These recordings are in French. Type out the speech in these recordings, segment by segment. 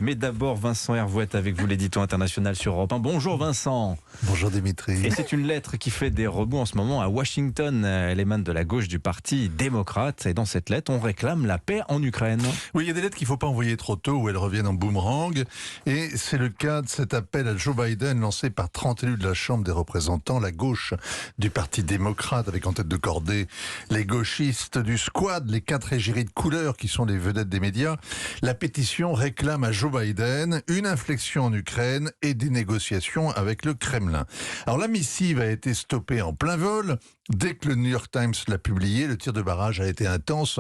Mais d'abord, Vincent Hervouette avec vous, l'édito international sur Europe 1. Bonjour Vincent. Bonjour Dimitri. Et c'est une lettre qui fait des rebonds en ce moment à Washington. Elle émane de la gauche du parti démocrate. Et dans cette lettre, on réclame la paix en Ukraine. Oui, il y a des lettres qu'il ne faut pas envoyer trop tôt ou elles reviennent en boomerang. Et c'est le cas de cet appel à Joe Biden lancé par 30 élus de la Chambre des représentants, la gauche du parti démocrate, avec en tête de cordée les gauchistes du squad, les 4 égéries de couleur qui sont les vedettes des médias. La pétition réclame à Joe Biden une inflexion en Ukraine et des négociations avec le Kremlin. Alors la missive a été stoppée en plein vol. Dès que le New York Times l'a publié, le tir de barrage a été intense,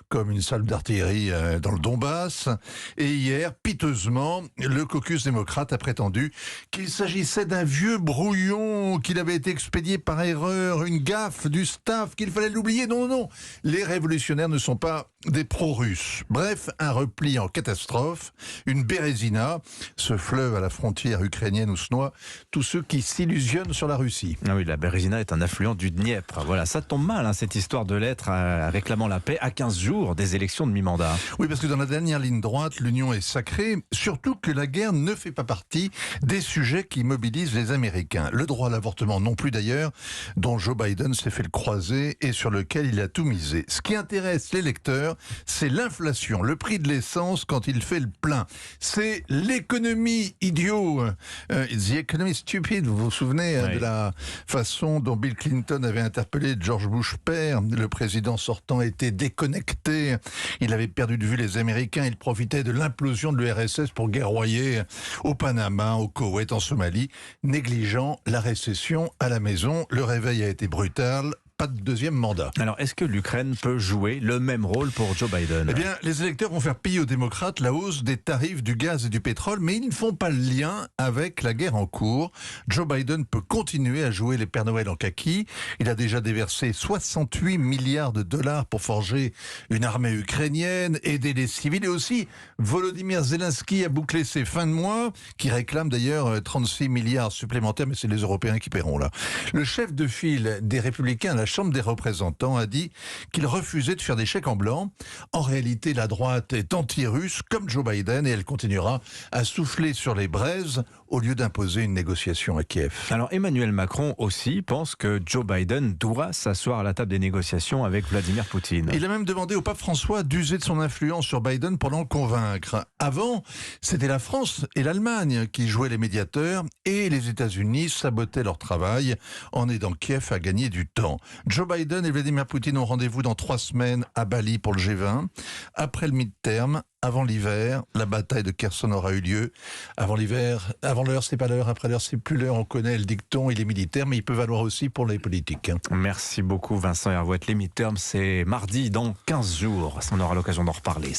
comme une salve d'artillerie dans le Donbass. Et hier, piteusement, le caucus démocrate a prétendu qu'il s'agissait d'un vieux brouillon, qu'il avait été expédié par erreur, une gaffe du staff, qu'il fallait l'oublier. Non, non, les révolutionnaires ne sont pas des pro-russes. Bref, un repli en catastrophe, une bérésina, ce fleuve à la frontière ukrainienne où se noient tous ceux qui s'illusionnent sur la Russie. Ah oui, la Bérésina est un affluent du Dniepr. Voilà, ça tombe mal, cette histoire de lettre réclamant la paix à 15 jours des élections de mi-mandat. Oui, parce que dans la dernière ligne droite, l'union est sacrée, surtout que la guerre ne fait pas partie des sujets qui mobilisent les Américains. Le droit à l'avortement non plus d'ailleurs, dont Joe Biden s'est fait le croiser et sur lequel il a tout misé. Ce qui intéresse les lecteurs, c'est l'inflation, le prix de l'essence quand il fait le plein. C'est l'économie idiot, the economy stupid. Vous vous souvenez de la façon dont Bill Clinton avait interpellé George Bush père. Le président sortant était déconnecté. Il avait perdu de vue les Américains. Il profitait de l'implosion de l'URSS pour guerroyer au Panama, au Koweït, en Somalie, négligeant la récession à la maison. Le réveil a été brutal. Pas de deuxième mandat. Alors, est-ce que l'Ukraine peut jouer le même rôle pour Joe Biden ? Eh bien, les électeurs vont faire payer aux démocrates la hausse des tarifs du gaz et du pétrole, mais ils ne font pas le lien avec la guerre en cours. Joe Biden peut continuer à jouer les Pères Noël en kaki. Il a déjà déversé 68 milliards de dollars pour forger une armée ukrainienne, aider les civils et aussi Volodymyr Zelensky a bouclé ses fins de mois, qui réclame d'ailleurs 36 milliards supplémentaires, mais c'est les Européens qui paieront là. Le chef de file des Républicains, la Chambre des représentants a dit qu'il refusait de faire des chèques en blanc. En réalité, la droite est anti-russe comme Joe Biden et elle continuera à souffler sur les braises au lieu d'imposer une négociation à Kiev. Alors Emmanuel Macron aussi pense que Joe Biden doit s'asseoir à la table des négociations avec Vladimir Poutine. Il a même demandé au pape François d'user de son influence sur Biden pour l'en convaincre. Avant, c'était la France et l'Allemagne qui jouaient les médiateurs et les États-Unis sabotaient leur travail en aidant Kiev à gagner du temps. Joe Biden et Vladimir Poutine ont rendez-vous dans 3 semaines à Bali pour le G20. Après le mid-term, avant l'hiver, la bataille de Kherson aura eu lieu. Avant l'heure, c'est pas l'heure. Après l'heure, c'est plus l'heure. On connaît le dicton, il est militaire, mais il peut valoir aussi pour les politiques. Merci beaucoup Vincent Hervouette. Les midterms, c'est mardi dans 15 jours. On aura l'occasion d'en reparler.